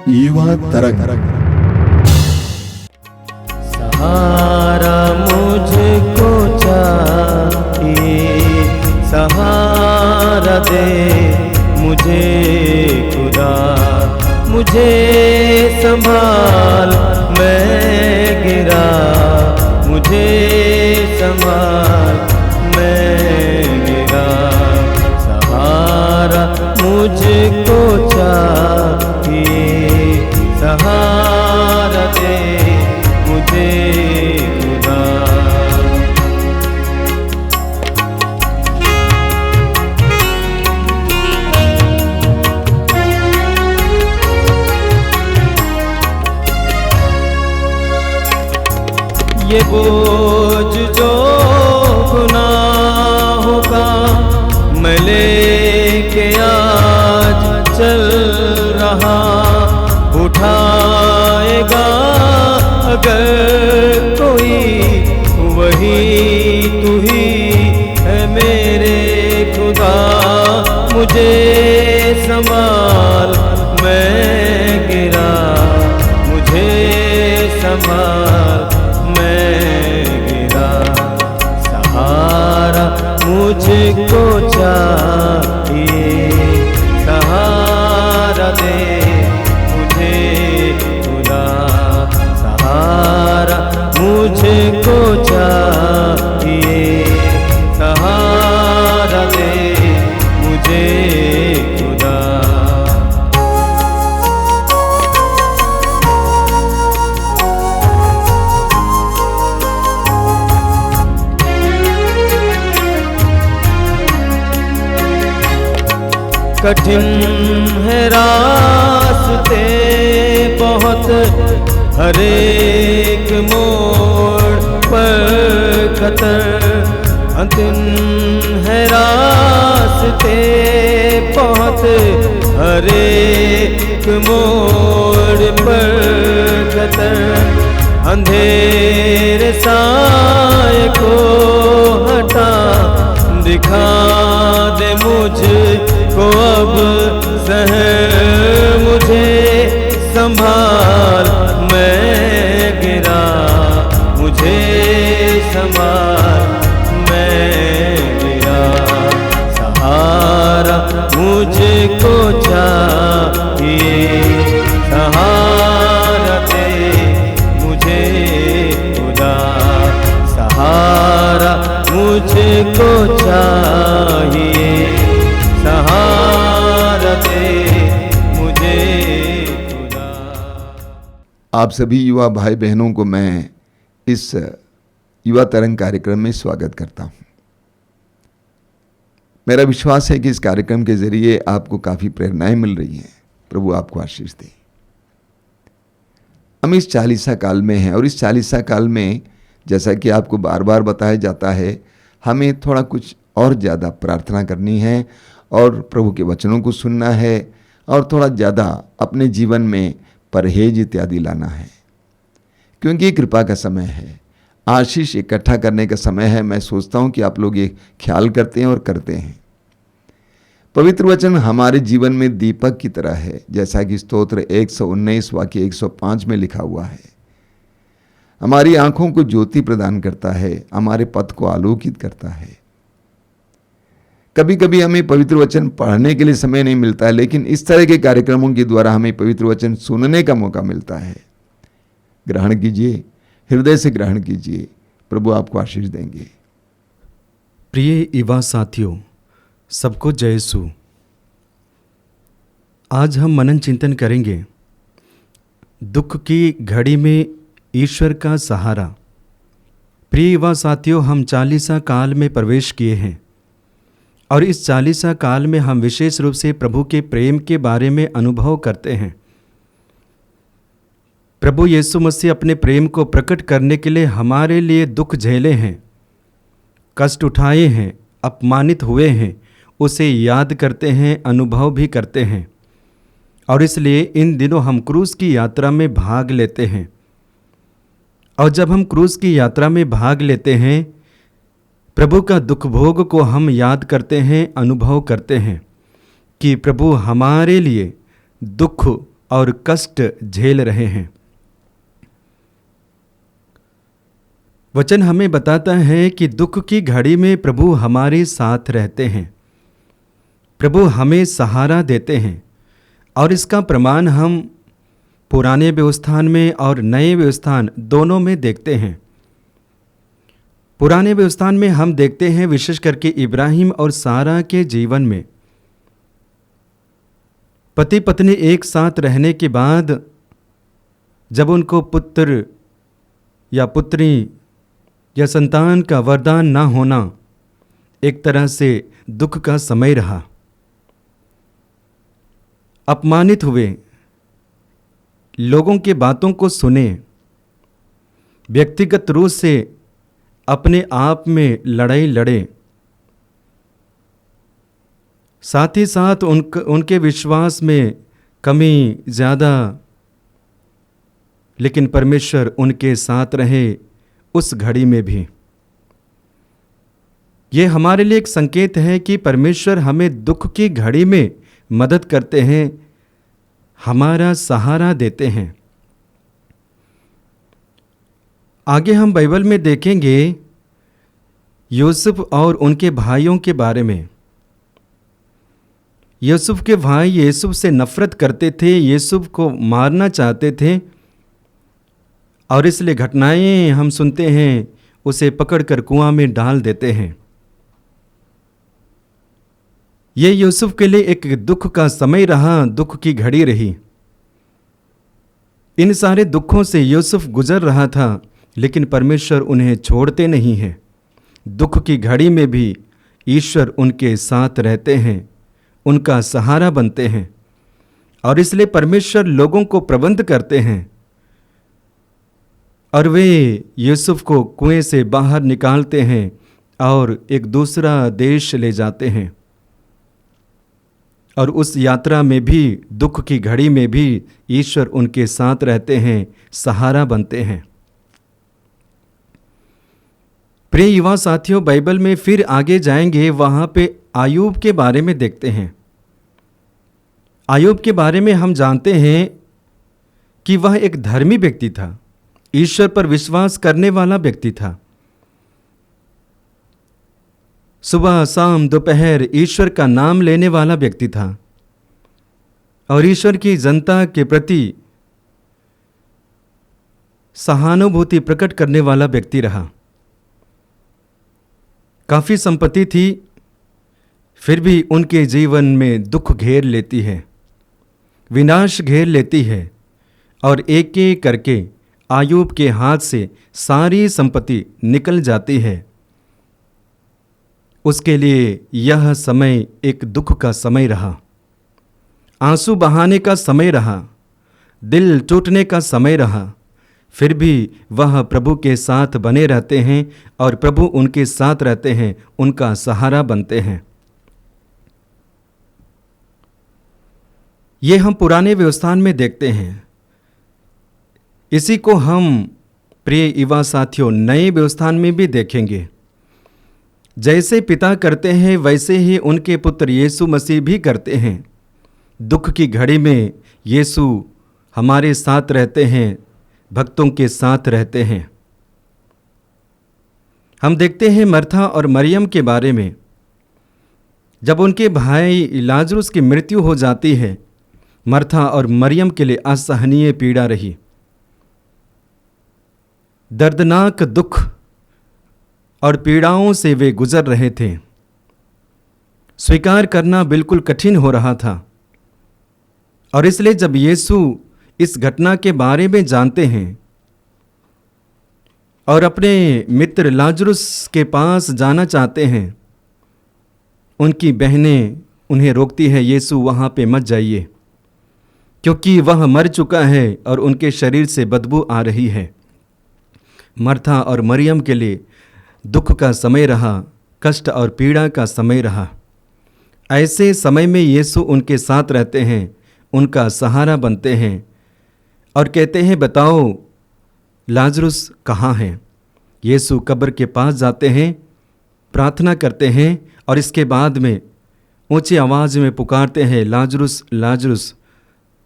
युवा तरंग। सहारा मुझको चाहिए, सहारा दे मुझे खुदा, मुझे संभाल मैं गिरा, मुझे संभाल मैं गिरा। सहारा मुझको चाहिए, सहारा दे मुझे खुदा। ये बोझ जो गुनाहों का मैं लेके आज चल रहा, उठाएगा अगर कोई वही तू ही है मेरे खुदा। मुझे संभाल मैं गिरा, मुझे संभाल मैं गिरा। सहारा मुझको चाहिए, सहारा दे मुझे खुदा। सहारा मुझको चाहिए, सहारा दे मुझे खुदा। कठिन है रास्ते बहुत, हर एक मोड़ पर खतर। कठिन है रास्ते बहुत, हर एक मोड़ पर खतर। अंधेरे साए को हटा, दिखा दे मुझको अब शहर। मुझे संभाल मैं गिरा, मुझे संभाल मैं गिरा। सहारा मुझको चाहिए, सहारा दे मुझे खुदा। सहारा मुझको चाहिए, सहारा दे मुझे खुदा। आप सभी युवा भाई बहनों को मैं इस युवा तरंग कार्यक्रम में स्वागत करता हूं। मेरा विश्वास है कि इस कार्यक्रम के जरिए आपको काफ़ी प्रेरणाएं मिल रही हैं। प्रभु आपको आशीष दे। हम इस चालीसा काल में हैं और इस चालीसा काल में जैसा कि आपको बार बार बताया जाता है, हमें थोड़ा कुछ और ज़्यादा प्रार्थना करनी है और प्रभु के वचनों को सुनना है और थोड़ा ज़्यादा अपने जीवन में परहेज इत्यादि लाना है, क्योंकि ये कृपा का समय है, आशीष इकट्ठा करने का समय है। मैं सोचता हूँ कि आप लोग ये ख्याल करते हैं और करते हैं। पवित्र वचन हमारे जीवन में दीपक की तरह है, जैसा कि स्तोत्र 119 वाक्य 105 में लिखा हुआ है। हमारी आंखों को ज्योति प्रदान करता है, हमारे पथ को आलोकित करता है। कभी कभी हमें पवित्र वचन पढ़ने के लिए समय नहीं मिलता है, लेकिन इस तरह के कार्यक्रमों के द्वारा हमें पवित्र वचन सुनने का मौका मिलता है। ग्रहण कीजिए, हृदय से ग्रहण कीजिए, प्रभु आपको आशीष देंगे। प्रिय युवा साथियों, सबको जय यीशु। आज हम मनन चिंतन करेंगे दुख की घड़ी में ईश्वर का सहारा। प्रिय युवा साथियों, हम चालीसा काल में प्रवेश किए हैं और इस चालीसा काल में हम विशेष रूप से प्रभु के प्रेम के बारे में अनुभव करते हैं। प्रभु यीशु मसीह अपने प्रेम को प्रकट करने के लिए हमारे लिए दुख झेले हैं, कष्ट उठाए हैं, अपमानित हुए हैं, उसे याद करते हैं, अनुभव भी करते हैं। और इसलिए इन दिनों हम क्रूस की यात्रा में भाग लेते हैं। और जब हम क्रूस की यात्रा में भाग लेते हैं, प्रभु का दुख भोग को हम याद करते हैं, अनुभव करते हैं कि प्रभु हमारे लिए दुख और कष्ट झेल रहे हैं। वचन हमें बताता है कि दुख की घड़ी में प्रभु हमारे साथ रहते हैं, प्रभु हमें सहारा देते हैं। और इसका प्रमाण हम पुराने व्यवस्थान में और नए व्यवस्थान दोनों में देखते हैं। पुराने व्यवस्थान में हम देखते हैं विशेष करके इब्राहिम और सारा के जीवन में पति पत्नी एक साथ रहने के बाद जब उनको पुत्र या पुत्री या संतान का वरदान ना होना एक तरह से दुख का समय रहा। अपमानित हुए, लोगों की बातों को सुने, व्यक्तिगत रूप से अपने आप में लड़ाई लड़े, साथ ही साथ उनके विश्वास में कमी ज़्यादा, लेकिन परमेश्वर उनके साथ रहे उस घड़ी में भी। ये हमारे लिए एक संकेत है कि परमेश्वर हमें दुख की घड़ी में मदद करते हैं, हमारा सहारा देते हैं। आगे हम बाइबल में देखेंगे यूसुफ और उनके भाइयों के बारे में। यूसुफ के भाई यूसुफ से नफरत करते थे, यूसुफ को मारना चाहते थे, और इसलिए घटनाएं हम सुनते हैं, उसे पकड़कर कुआं में डाल देते हैं। ये यूसुफ के लिए एक दुख का समय रहा, दुख की घड़ी रही। इन सारे दुखों से यूसुफ गुजर रहा था, लेकिन परमेश्वर उन्हें छोड़ते नहीं हैं। दुख की घड़ी में भी ईश्वर उनके साथ रहते हैं, उनका सहारा बनते हैं, और इसलिए परमेश्वर लोगों को प्रबंध करते हैं और वे यूसुफ को कुएं से बाहर निकालते हैं और एक दूसरा देश ले जाते हैं। और उस यात्रा में भी, दुख की घड़ी में भी ईश्वर उनके साथ रहते हैं, सहारा बनते हैं। प्रिय युवा साथियों, बाइबल में फिर आगे जाएंगे, वहाँ पे आयूब के बारे में देखते हैं। आयूब के बारे में हम जानते हैं कि वह एक धर्मी व्यक्ति था, ईश्वर पर विश्वास करने वाला व्यक्ति था। सुबह शाम दोपहर ईश्वर का नाम लेने वाला व्यक्ति था और ईश्वर की जनता के प्रति सहानुभूति प्रकट करने वाला व्यक्ति रहा। काफ़ी संपत्ति थी, फिर भी उनके जीवन में दुख घेर लेती है, विनाश घेर लेती है, और एक एक करके आयूब के हाथ से सारी संपत्ति निकल जाती है। उसके लिए यह समय एक दुख का समय रहा, आंसू बहाने का समय रहा, दिल टूटने का समय रहा। फिर भी वह प्रभु के साथ बने रहते हैं और प्रभु उनके साथ रहते हैं, उनका सहारा बनते हैं। ये हम पुराने व्यवस्थान में देखते हैं। इसी को हम प्रिय युवा साथियों नए व्यवस्थान में भी देखेंगे। जैसे पिता करते हैं वैसे ही उनके पुत्र यीशु मसीह भी करते हैं। दुख की घड़ी में यीशु हमारे साथ रहते हैं, भक्तों के साथ रहते हैं। हम देखते हैं मर्था और मरियम के बारे में। जब उनके भाई लाजरुस की मृत्यु हो जाती है, मर्था और मरियम के लिए असहनीय पीड़ा रही। दर्दनाक दुख और पीड़ाओं से वे गुजर रहे थे। स्वीकार करना बिल्कुल कठिन हो रहा था, और इसलिए जब यीशु इस घटना के बारे में जानते हैं और अपने मित्र लाजरुस के पास जाना चाहते हैं, उनकी बहनें उन्हें रोकती है, यीशु वहाँ पे मत जाइए, क्योंकि वह मर चुका है और उनके शरीर से बदबू आ रही है। मर्था और मरियम के लिए दुख का समय रहा, कष्ट और पीड़ा का समय रहा। ऐसे समय में यीशु उनके साथ रहते हैं, उनका सहारा बनते हैं और कहते हैं, बताओ लाजरुस कहाँ है। यीशु कब्र के पास जाते हैं, प्रार्थना करते हैं और इसके बाद में ऊंची आवाज़ में पुकारते हैं, लाजरुस लाजरुस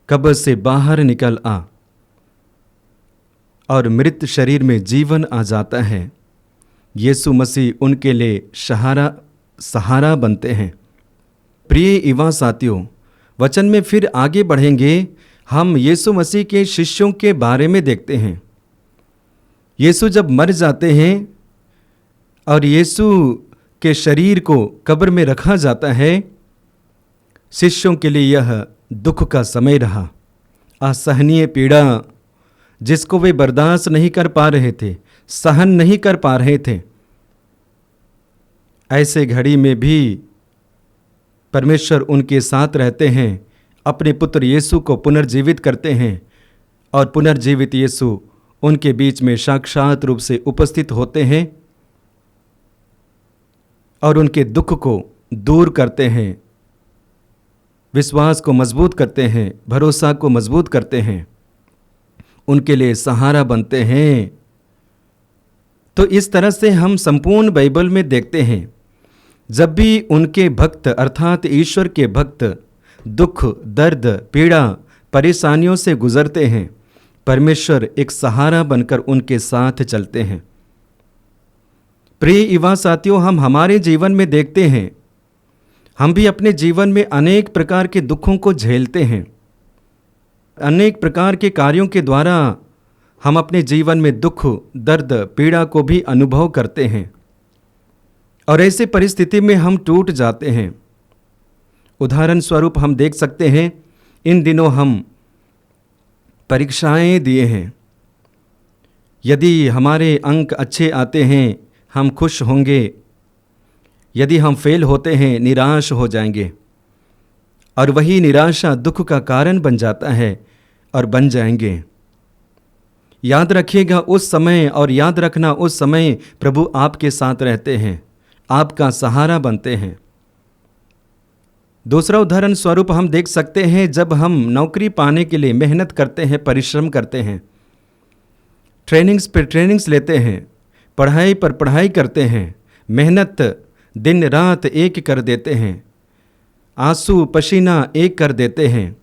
कब्र से बाहर निकल आ और मृत शरीर में जीवन आ जाता है। यीशु मसीह उनके लिए सहारा बनते हैं। प्रिय युवा साथियों, वचन में फिर आगे बढ़ेंगे, हम यीशु मसीह के शिष्यों के बारे में देखते हैं। यीशु जब मर जाते हैं और यीशु के शरीर को कब्र में रखा जाता है, शिष्यों के लिए यह दुख का समय रहा। असहनीय पीड़ा जिसको वे बर्दाश्त नहीं कर पा रहे थे, सहन नहीं कर पा रहे थे। ऐसे घड़ी में भी परमेश्वर उनके साथ रहते हैं, अपने पुत्र यीशु को पुनर्जीवित करते हैं और पुनर्जीवित यीशु उनके बीच में साक्षात रूप से उपस्थित होते हैं और उनके दुख को दूर करते हैं, विश्वास को मजबूत करते हैं, भरोसा को मजबूत करते हैं, उनके लिए सहारा बनते हैं। तो इस तरह से हम संपूर्ण बाइबल में देखते हैं, जब भी उनके भक्त अर्थात ईश्वर के भक्त दुख, दर्द, पीड़ा, परेशानियों से गुजरते हैं, परमेश्वर एक सहारा बनकर उनके साथ चलते हैं। प्रिय युवा साथियों, हम हमारे जीवन में देखते हैं, हम भी अपने जीवन में अनेक प्रकार के दुखों को झेलते हैं। अनेक प्रकार के कार्यों के द्वारा हम अपने जीवन में दुख, दर्द, पीड़ा को भी अनुभव करते हैं और ऐसे परिस्थिति में हम टूट जाते हैं। उदाहरण स्वरूप हम देख सकते हैं, इन दिनों हम परीक्षाएं दिए हैं। यदि हमारे अंक अच्छे आते हैं हम खुश होंगे, यदि हम फेल होते हैं निराश हो जाएंगे और वही निराशा दुख का कारण बन जाता है और बन जाएंगे। याद रखिएगा उस समय, और याद रखना उस समय प्रभु आपके साथ रहते हैं, आपका सहारा बनते हैं। दूसरा उदाहरण स्वरूप हम देख सकते हैं, जब हम नौकरी पाने के लिए मेहनत करते हैं, परिश्रम करते हैं, ट्रेनिंग्स पर ट्रेनिंग्स लेते हैं, पढ़ाई पर पढ़ाई करते हैं, मेहनत दिन रात एक कर देते हैं, आंसू पसीना एक कर देते हैं,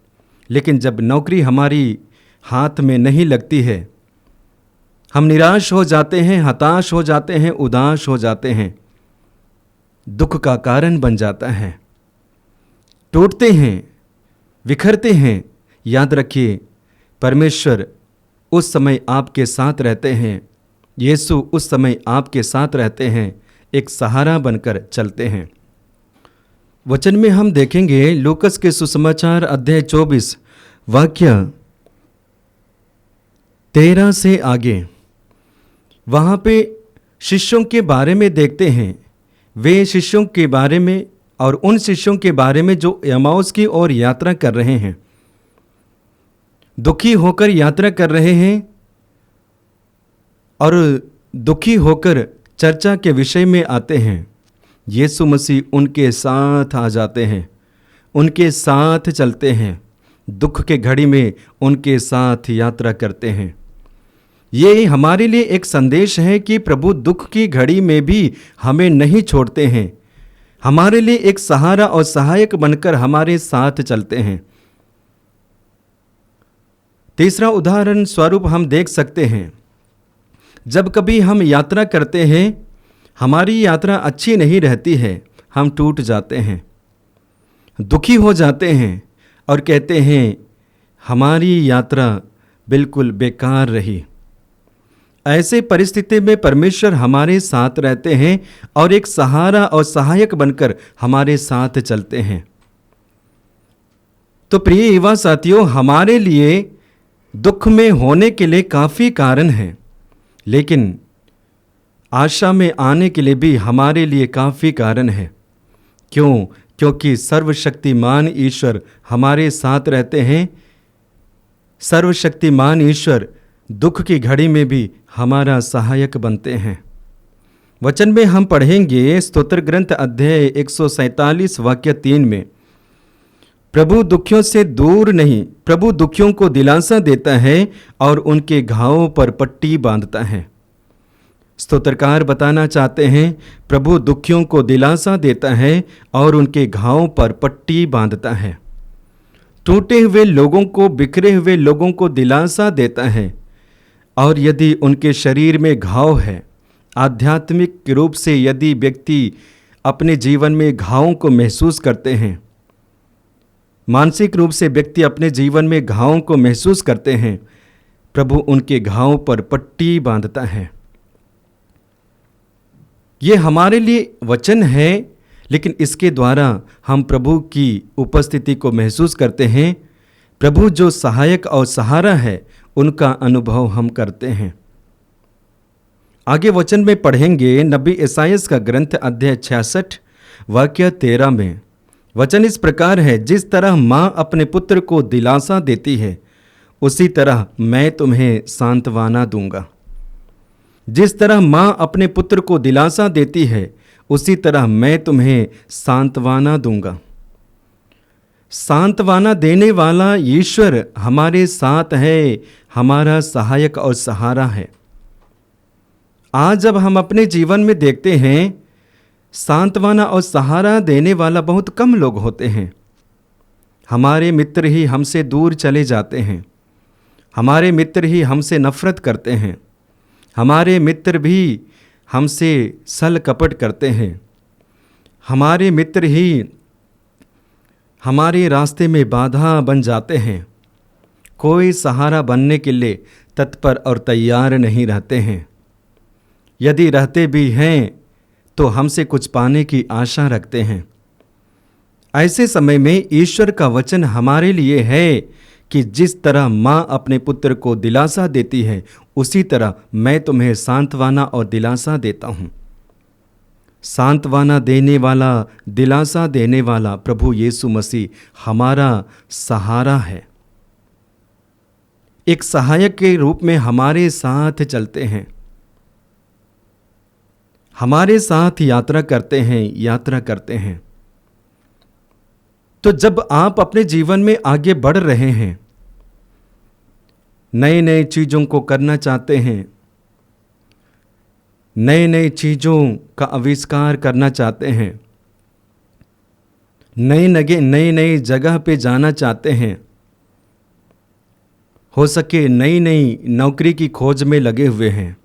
लेकिन जब नौकरी हमारी हाथ में नहीं लगती है, हम निराश हो जाते हैं, हताश हो जाते हैं, उदास हो जाते हैं, दुख का कारण बन जाता है, टूटते हैं, बिखरते हैं। याद रखिए, परमेश्वर उस समय आपके साथ रहते हैं, यीशु उस समय आपके साथ रहते हैं, एक सहारा बनकर चलते हैं। वचन में हम देखेंगे लूकस के सुसमाचार अध्याय 24 वाक्य 13 से आगे, वहाँ पे शिष्यों के बारे में देखते हैं। वे शिष्यों के बारे में और उन शिष्यों के बारे में जो एमाउस की ओर यात्रा कर रहे हैं, दुखी होकर यात्रा कर रहे हैं और दुखी होकर चर्चा के विषय में आते हैं। यीशु मसीह उनके साथ आ जाते हैं, उनके साथ चलते हैं, दुख के घड़ी में उनके साथ यात्रा करते हैं। ये हमारे लिए एक संदेश है कि प्रभु दुख की घड़ी में भी हमें नहीं छोड़ते हैं, हमारे लिए एक सहारा और सहायक बनकर हमारे साथ चलते हैं। तीसरा उदाहरण स्वरूप हम देख सकते हैं, जब कभी हम यात्रा करते हैं, हमारी यात्रा अच्छी नहीं रहती है, हम टूट जाते हैं, दुखी हो जाते हैं और कहते हैं हमारी यात्रा बिल्कुल बेकार रही। ऐसे परिस्थिति में परमेश्वर हमारे साथ रहते हैं और एक सहारा और सहायक बनकर हमारे साथ चलते हैं। तो प्रिय युवा साथियों, हमारे लिए दुख में होने के लिए काफ़ी कारण हैं, लेकिन आशा में आने के लिए भी हमारे लिए काफ़ी कारण है। क्यों? क्योंकि सर्वशक्तिमान ईश्वर हमारे साथ रहते हैं। सर्वशक्तिमान ईश्वर दुख की घड़ी में भी हमारा सहायक बनते हैं। वचन में हम पढ़ेंगे स्तोत्र ग्रंथ अध्याय 147 वाक्य 3 में, प्रभु दुखियों से दूर नहीं, प्रभु दुखियों को दिलासा देता है और उनके घावों पर पट्टी बांधता है। स्तोत्रकार बताना चाहते हैं, प्रभु दुखियों को दिलासा देता है और उनके घावों पर पट्टी बांधता है। टूटे हुए लोगों को, बिखरे हुए लोगों को दिलासा देता है। और यदि उनके शरीर में घाव है, आध्यात्मिक रूप से यदि व्यक्ति अपने जीवन में घावों को महसूस करते हैं, मानसिक रूप से व्यक्ति अपने जीवन में घावों को महसूस करते हैं, प्रभु उनके घावों पर पट्टी बांधता है। ये हमारे लिए वचन है, लेकिन इसके द्वारा हम प्रभु की उपस्थिति को महसूस करते हैं। प्रभु जो सहायक और सहारा है, उनका अनुभव हम करते हैं। आगे वचन में पढ़ेंगे नबी ईसायास का ग्रंथ अध्याय 66 वाक्य 13 में। वचन इस प्रकार है, जिस तरह माँ अपने पुत्र को दिलासा देती है, उसी तरह मैं तुम्हें सांत्वना दूंगा। जिस तरह माँ अपने पुत्र को दिलासा देती है, उसी तरह मैं तुम्हें सांत्वना दूंगा। सांत्वना देने वाला ईश्वर हमारे साथ है, हमारा सहायक और सहारा है। आज जब हम अपने जीवन में देखते हैं, सांत्वना और सहारा देने वाला बहुत कम लोग होते हैं। हमारे मित्र ही हमसे दूर चले जाते हैं, हमारे मित्र ही हमसे नफरत करते हैं, हमारे मित्र भी हमसे छल कपट करते हैं, हमारे मित्र ही हमारे रास्ते में बाधा बन जाते हैं। कोई सहारा बनने के लिए तत्पर और तैयार नहीं रहते हैं। यदि रहते भी हैं तो हमसे कुछ पाने की आशा रखते हैं। ऐसे समय में ईश्वर का वचन हमारे लिए है कि जिस तरह माँ अपने पुत्र को दिलासा देती है, उसी तरह मैं तुम्हें सांत्वना और दिलासा देता हूँ। सांत्वना देने वाला, दिलासा देने वाला प्रभु यीशु मसीह हमारा सहारा है। एक सहायक के रूप में हमारे साथ चलते हैं, हमारे साथ यात्रा करते हैं। तो जब आप अपने जीवन में आगे बढ़ रहे हैं, नए नए चीज़ों को करना चाहते हैं, नए नए चीज़ों का आविष्कार करना चाहते हैं, नई नई जगह पे जाना चाहते हैं, हो सके नई नई नौकरी की खोज में लगे हुए हैं,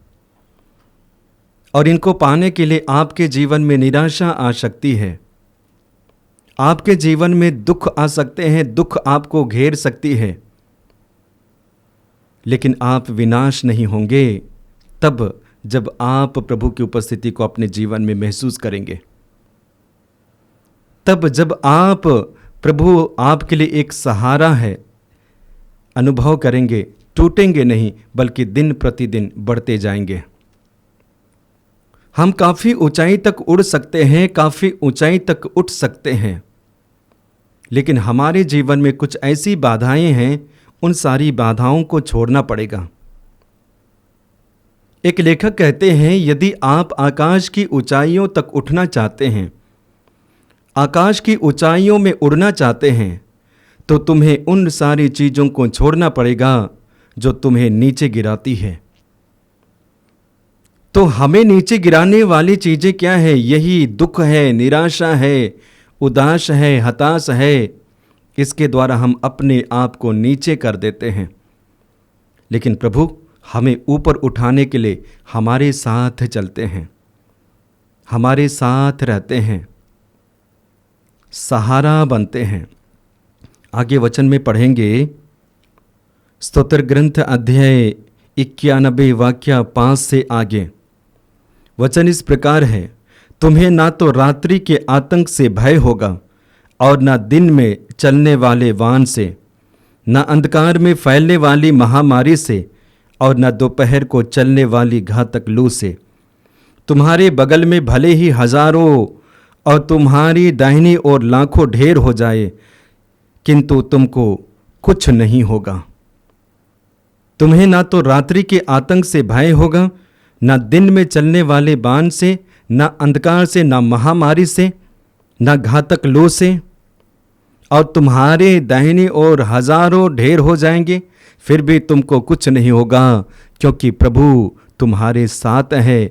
और इनको पाने के लिए आपके जीवन में निराशा आ सकती है, आपके जीवन में दुख आ सकते हैं, दुख आपको घेर सकती है, लेकिन आप विनाश नहीं होंगे तब जब आप प्रभु की उपस्थिति को अपने जीवन में महसूस करेंगे। तब जब आप प्रभु आपके लिए एक सहारा है अनुभव करेंगे, टूटेंगे नहीं बल्कि दिन प्रतिदिन बढ़ते जाएंगे। हम काफ़ी ऊंचाई तक उड़ सकते हैं, काफ़ी ऊंचाई तक उठ सकते हैं, लेकिन हमारे जीवन में कुछ ऐसी बाधाएं हैं, उन सारी बाधाओं को छोड़ना पड़ेगा। एक लेखक कहते हैं, यदि आप आकाश की ऊंचाइयों तक उठना चाहते हैं, आकाश की ऊंचाइयों में उड़ना चाहते हैं, तो तुम्हें उन सारी चीज़ों को छोड़ना पड़ेगा जो तुम्हें नीचे गिराती है। तो हमें नीचे गिराने वाली चीज़ें क्या है? यही दुख है, निराशा है, उदास है, हताश है। इसके द्वारा हम अपने आप को नीचे कर देते हैं। लेकिन प्रभु हमें ऊपर उठाने के लिए हमारे साथ चलते हैं, हमारे साथ रहते हैं, सहारा बनते हैं। आगे वचन में पढ़ेंगे, स्तोत्र ग्रंथ अध्याय 91 वाक्य 5 से आगे। वचन इस प्रकार है, तुम्हें ना तो रात्रि के आतंक से भय होगा और ना दिन में चलने वाले वान से, ना अंधकार में फैलने वाली महामारी से और न दोपहर को चलने वाली घातक लू से। तुम्हारे बगल में भले ही हजारों और तुम्हारी दाहिनी ओर लाखों ढेर हो जाए, किंतु तुमको कुछ नहीं होगा। तुम्हें ना तो रात्रि के आतंक से भय होगा, न दिन में चलने वाले बाण से, न अंधकार से, न महामारी से, न घातक लू से। और तुम्हारे दाहिनी ओर हजारों ढेर हो जाएंगे, फिर भी तुमको कुछ नहीं होगा, क्योंकि प्रभु तुम्हारे साथ है।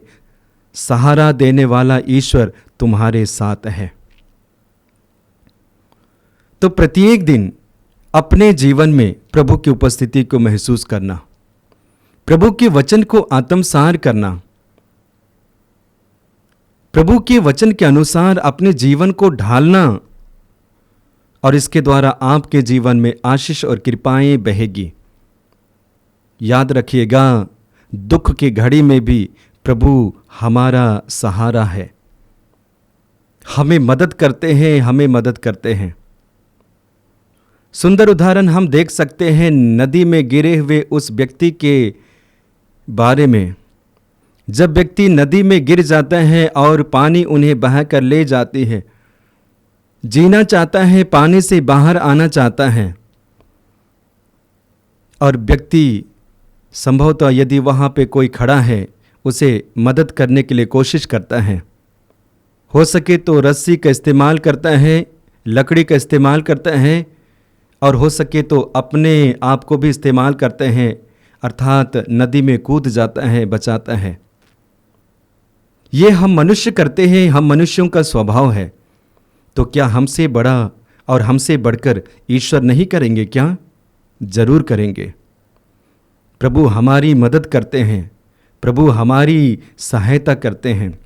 सहारा देने वाला ईश्वर तुम्हारे साथ है। तो प्रत्येक दिन अपने जीवन में प्रभु की उपस्थिति को महसूस करना, प्रभु के वचन को आत्मसार करना, प्रभु के वचन के अनुसार अपने जीवन को ढालना, और इसके द्वारा आपके जीवन में आशीष और कृपाएं बहेगी। याद रखिएगा, दुख की घड़ी में भी प्रभु हमारा सहारा है, हमें मदद करते हैं, हमें मदद करते हैं। सुंदर उदाहरण हम देख सकते हैं नदी में गिरे हुए उस व्यक्ति के बारे में। जब व्यक्ति नदी में गिर जाता है और पानी उन्हें बहा कर ले जाती है, जीना चाहता है, पानी से बाहर आना चाहता है, और व्यक्ति संभवतः यदि वहाँ पे कोई खड़ा है उसे मदद करने के लिए कोशिश करता है। हो सके तो रस्सी का इस्तेमाल करता है, लकड़ी का इस्तेमाल करता है, और हो सके तो अपने आप को भी इस्तेमाल करते हैं, अर्थात नदी में कूद जाता है, बचाता है। ये हम मनुष्य करते हैं, हम मनुष्यों का स्वभाव है। तो क्या हमसे बड़ा और हमसे बढ़कर ईश्वर नहीं करेंगे क्या? जरूर करेंगे। प्रभु हमारी मदद करते हैं, प्रभु हमारी सहायता करते हैं,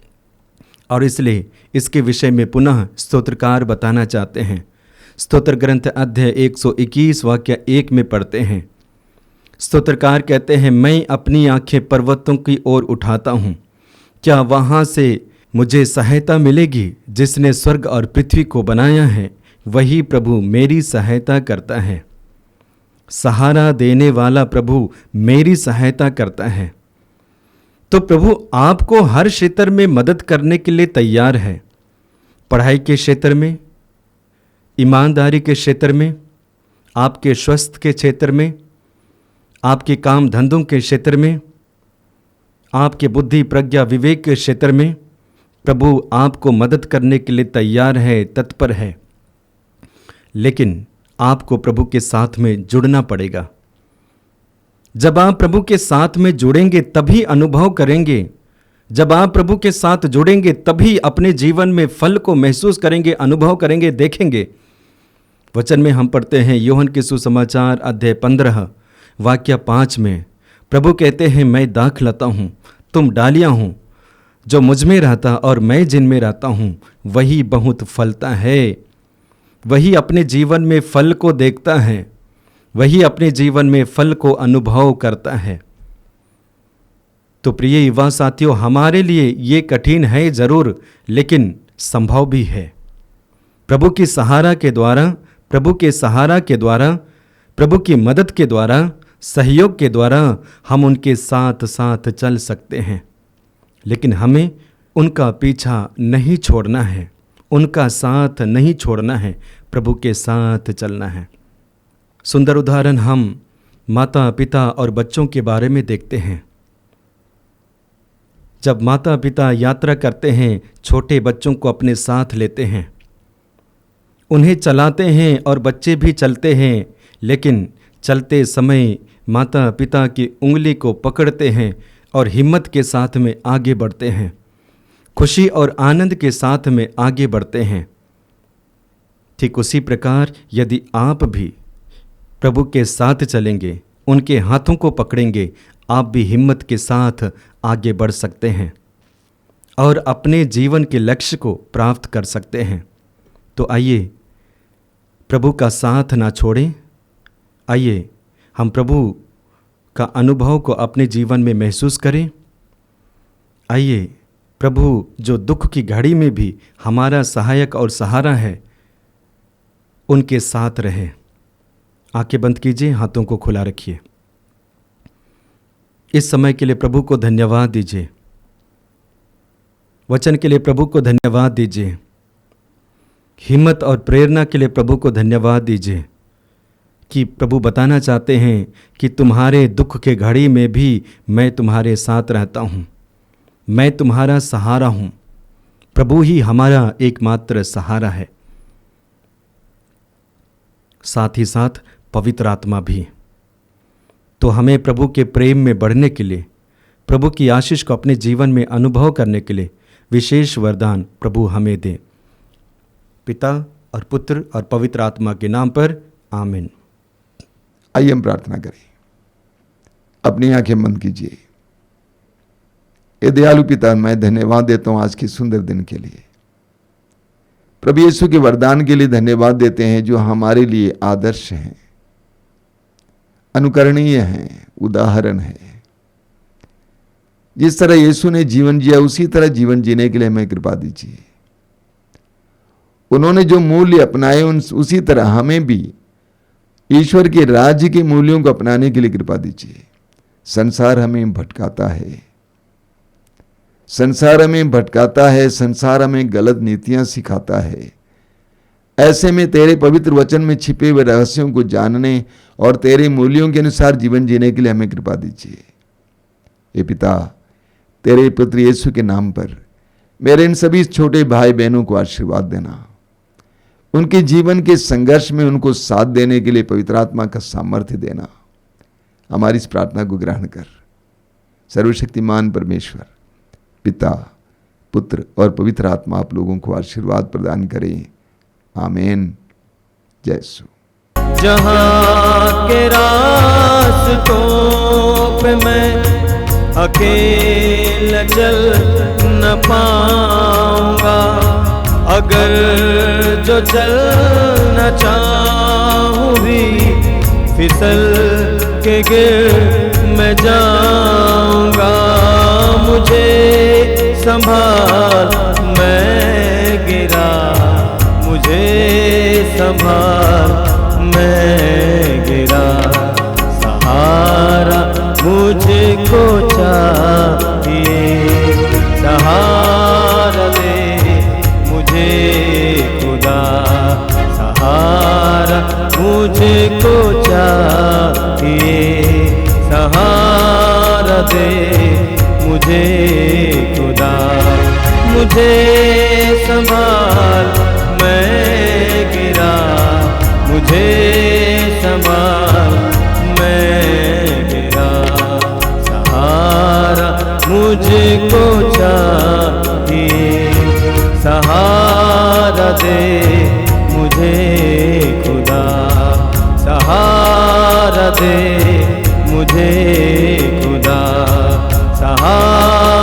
और इसलिए इसके विषय में पुनः स्तोत्रकार बताना चाहते हैं। स्तोत्र ग्रंथ अध्याय 121 वाक्य 1 में पढ़ते हैं। स्तोत्रकार कहते हैं, मैं अपनी आंखें पर्वतों की ओर उठाता हूँ, क्या वहाँ से मुझे सहायता मिलेगी? जिसने स्वर्ग और पृथ्वी को बनाया है वही प्रभु मेरी सहायता करता है। सहारा देने वाला प्रभु मेरी सहायता करता है। तो प्रभु आपको हर क्षेत्र में मदद करने के लिए तैयार है। पढ़ाई के क्षेत्र में, ईमानदारी के क्षेत्र में, आपके स्वास्थ्य के क्षेत्र में, आपके काम धंधों के क्षेत्र में, आपके बुद्धि प्रज्ञा विवेक के क्षेत्र में प्रभु आपको मदद करने के लिए तैयार है, तत्पर है। लेकिन आपको प्रभु के साथ में जुड़ना पड़ेगा। जब आप प्रभु के साथ में जुड़ेंगे तभी अनुभव करेंगे। जब आप प्रभु के साथ जुड़ेंगे तभी अपने जीवन में फल को महसूस करेंगे, अनुभव करेंगे, देखेंगे। वचन में हम पढ़ते हैं यूहन्ना के सुसमाचार अध्याय 15 वाक्य 5 में प्रभु कहते हैं, मैं दाख लता हूँ, तुम डालियाँ हूँ, जो मुझ में रहता और मैं जिन में रहता हूँ वही बहुत फलता है। वही अपने जीवन में फल को देखता है, वही अपने जीवन में फल को अनुभव करता है। तो प्रिय युवा साथियों, हमारे लिए ये कठिन है जरूर, लेकिन संभव भी है। प्रभु की सहारा के द्वारा, प्रभु के सहारा के द्वारा, प्रभु की मदद के द्वारा, सहयोग के द्वारा हम उनके साथ साथ चल सकते हैं। लेकिन हमें उनका पीछा नहीं छोड़ना है, उनका साथ नहीं छोड़ना है, प्रभु के साथ चलना है। सुंदर उदाहरण हम माता पिता और बच्चों के बारे में देखते हैं। जब माता पिता यात्रा करते हैं, छोटे बच्चों को अपने साथ लेते हैं, उन्हें चलाते हैं और बच्चे भी चलते हैं, लेकिन चलते समय माता पिता की उंगली को पकड़ते हैं और हिम्मत के साथ में आगे बढ़ते हैं, खुशी और आनंद के साथ में आगे बढ़ते हैं। ठीक उसी प्रकार यदि आप भी प्रभु के साथ चलेंगे, उनके हाथों को पकड़ेंगे, आप भी हिम्मत के साथ आगे बढ़ सकते हैं और अपने जीवन के लक्ष्य को प्राप्त कर सकते हैं। तो आइए प्रभु का साथ ना छोड़ें। आइए हम प्रभु का अनुभव को अपने जीवन में महसूस करें। आइए प्रभु जो दुख की घड़ी में भी हमारा सहायक और सहारा है, उनके साथ रहें। आंखें बंद कीजिए, हाथों को खुला रखिए। इस समय के लिए प्रभु को धन्यवाद दीजिए। वचन के लिए प्रभु को धन्यवाद दीजिए। हिम्मत और प्रेरणा के लिए प्रभु को धन्यवाद दीजिए कि प्रभु बताना चाहते हैं कि तुम्हारे दुख के घड़ी में भी मैं तुम्हारे साथ रहता हूँ, मैं तुम्हारा सहारा हूँ। प्रभु ही हमारा एकमात्र सहारा है, साथ ही साथ पवित्र आत्मा भी। तो हमें प्रभु के प्रेम में बढ़ने के लिए, प्रभु की आशीष को अपने जीवन में अनुभव करने के लिए विशेष वरदान प्रभु हमें दे। पिता और पुत्र और पवित्र आत्मा के नाम पर आमीन। आइए हम प्रार्थना करें। अपनी आंखें बंद कीजिए। ये दयालु पिता, मैं धन्यवाद देता हूं आज के सुंदर दिन के लिए। प्रभु यीशु के वरदान के लिए धन्यवाद देते हैं जो हमारे लिए आदर्श हैं, अनुकरणीय हैं, उदाहरण है। जिस तरह यीशु ने जीवन जिया उसी तरह जीवन जीने के लिए हमें कृपा दीजिए। उन्होंने जो मूल्य अपनाए उसी तरह हमें भी ईश्वर के राज्य के मूल्यों को अपनाने के लिए कृपा दीजिए। संसार हमें भटकाता है, संसार हमें भटकाता है, संसार हमें गलत नीतियां सिखाता है। ऐसे में तेरे पवित्र वचन में छिपे हुए रहस्यों को जानने और तेरे मूल्यों के अनुसार जीवन जीने के लिए हमें कृपा दीजिए। हे पिता, तेरे पुत्र यीशु के नाम पर मेरे इन सभी छोटे भाई बहनों को आशीर्वाद देना। उनके जीवन के संघर्ष में उनको साथ देने के लिए पवित्र आत्मा का सामर्थ्य देना। हमारी इस प्रार्थना को ग्रहण कर। सर्वशक्तिमान परमेश्वर, पिता, पुत्र और पवित्र आत्मा आप लोगों को आशीर्वाद प्रदान करें। आमीन। जय यीशु। जहाँ के रास्तों पे मैं अकेला चल न पाऊंगा, अगर जो चलना चाहूँ भी फिसल के गिर मैं जाऊंगा। मुझे संभाल, मैं गिरा, मुझे संभाल, मैं गिरा। सहारा मुझको चाहिए, सहारा दे मुझे खुदा, सहारा मुझको चाहिए, सहारा दे मुझे खुदा। मुझे संभाल, मैं गिरा, मुझे संभाल, मैं गिरा। सहारा मुझको चाहिए, सहारा दे मुझे खुदा, सहारा दे मुझे खुदा, सहारा